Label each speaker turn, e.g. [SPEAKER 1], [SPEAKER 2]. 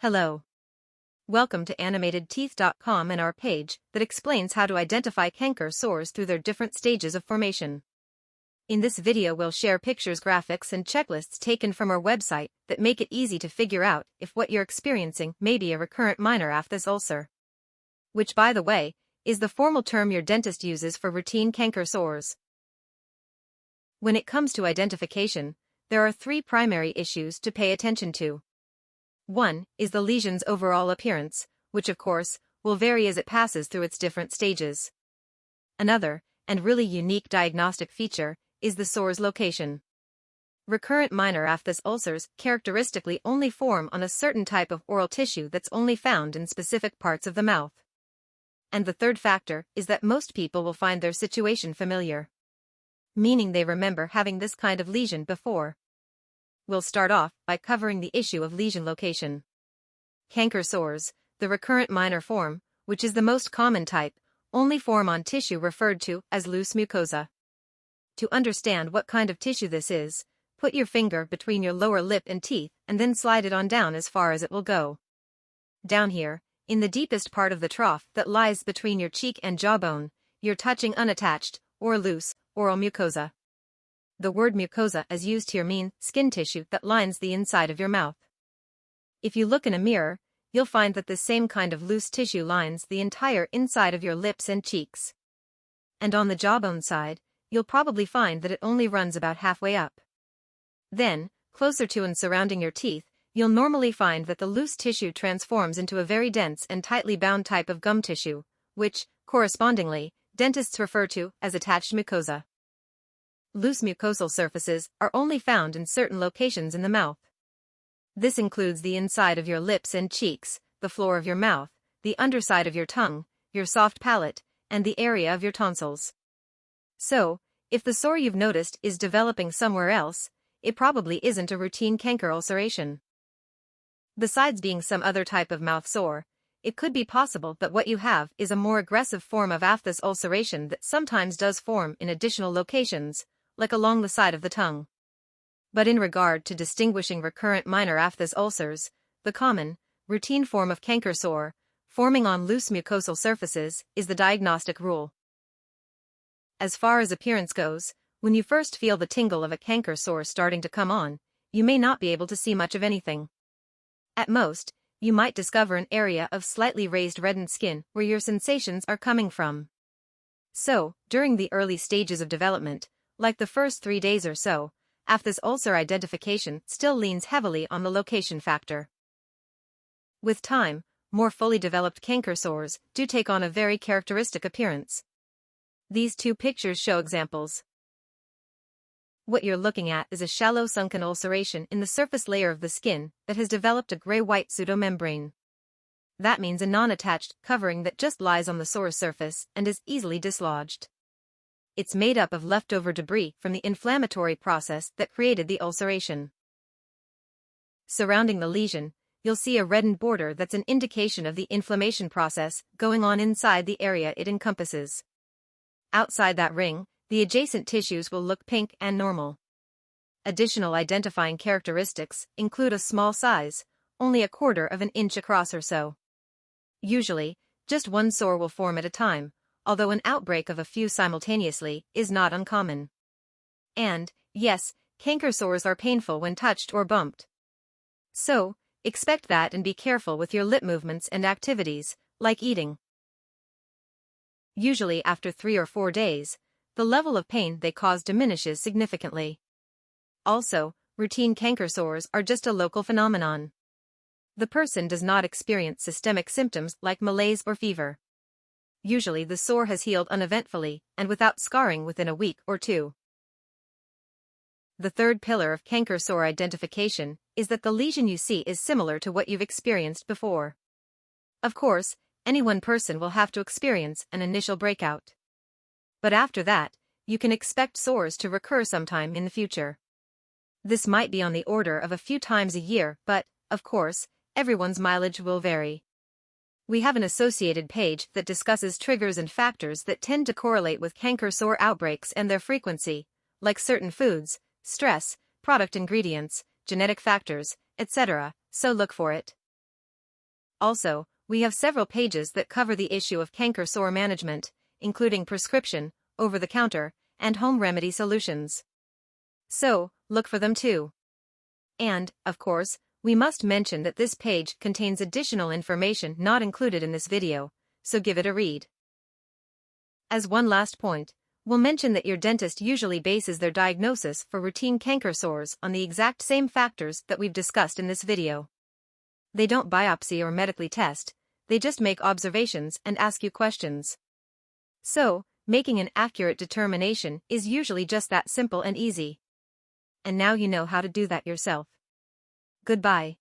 [SPEAKER 1] Hello. Welcome to animatedteeth.com and our page that explains how to identify canker sores through their different stages of formation. In this video we'll share pictures, graphics, and checklists taken from our website that make it easy to figure out if what you're experiencing may be a recurrent minor aphthous ulcer. Which, by the way, is the formal term your dentist uses for routine canker sores. When it comes to identification, there are three primary issues to pay attention to. One is the lesion's overall appearance, which of course, will vary as it passes through its different stages. Another, and really unique diagnostic feature, is the sore's location. Recurrent minor aphthous ulcers characteristically only form on a certain type of oral tissue that's only found in specific parts of the mouth. And the third factor is that most people will find their situation familiar, meaning they remember having this kind of lesion before. We'll start off by covering the issue of lesion location. Canker sores, the recurrent minor form, which is the most common type, only form on tissue referred to as loose mucosa. To understand what kind of tissue this is, put your finger between your lower lip and teeth and then slide it on down as far as it will go. Down here, in the deepest part of the trough that lies between your cheek and jawbone, you're touching unattached, or loose, oral mucosa. The word mucosa as used here means skin tissue that lines the inside of your mouth. If you look in a mirror, you'll find that the same kind of loose tissue lines the entire inside of your lips and cheeks. And on the jawbone side, you'll probably find that it only runs about halfway up. Then, closer to and surrounding your teeth, you'll normally find that the loose tissue transforms into a very dense and tightly bound type of gum tissue, which, correspondingly, dentists refer to as attached mucosa. Loose mucosal surfaces are only found in certain locations in the mouth. This includes the inside of your lips and cheeks, the floor of your mouth, the underside of your tongue, your soft palate, and the area of your tonsils. So, if the sore you've noticed is developing somewhere else, it probably isn't a routine canker ulceration. Besides being some other type of mouth sore, it could be possible that what you have is a more aggressive form of aphthous ulceration that sometimes does form in additional locations, like along the side of the tongue. But in regard to distinguishing recurrent minor aphthous ulcers, the common, routine form of canker sore, forming on loose mucosal surfaces, is the diagnostic rule. As far as appearance goes, when you first feel the tingle of a canker sore starting to come on, you may not be able to see much of anything. At most, you might discover an area of slightly raised reddened skin where your sensations are coming from. So, during the early stages of development, like the first 3 days or so, aphthous ulcer identification still leans heavily on the location factor. With time, more fully developed canker sores do take on a very characteristic appearance. These two pictures show examples. What you're looking at is a shallow sunken ulceration in the surface layer of the skin that has developed a gray-white pseudomembrane. That means a non-attached covering that just lies on the sore surface and is easily dislodged. It's made up of leftover debris from the inflammatory process that created the ulceration. Surrounding the lesion, you'll see a reddened border that's an indication of the inflammation process going on inside the area it encompasses. Outside that ring, the adjacent tissues will look pink and normal. Additional identifying characteristics include a small size, only 1/4 of an inch across or so. Usually, just one sore will form at a time, although an outbreak of a few simultaneously is not uncommon. And, yes, canker sores are painful when touched or bumped. So, expect that and be careful with your lip movements and activities, like eating. Usually after 3 or 4 days, the level of pain they cause diminishes significantly. Also, routine canker sores are just a local phenomenon. The person does not experience systemic symptoms like malaise or fever. Usually the sore has healed uneventfully and without scarring within a week or 2. The third pillar of canker sore identification is that the lesion you see is similar to what you've experienced before. Of course, any one person will have to experience an initial breakout. But after that, you can expect sores to recur sometime in the future. This might be on the order of a few times a year, but, of course, everyone's mileage will vary. We have an associated page that discusses triggers and factors that tend to correlate with canker sore outbreaks and their frequency, like certain foods, stress, product ingredients, genetic factors, etc., so look for it. Also, we have several pages that cover the issue of canker sore management, including prescription, over-the-counter, and home remedy solutions. So, look for them too. And, of course, we must mention that this page contains additional information not included in this video, so give it a read. As one last point, we'll mention that your dentist usually bases their diagnosis for routine canker sores on the exact same factors that we've discussed in this video. They don't biopsy or medically test, they just make observations and ask you questions. So, making an accurate determination is usually just that simple and easy. And now you know how to do that yourself. Goodbye.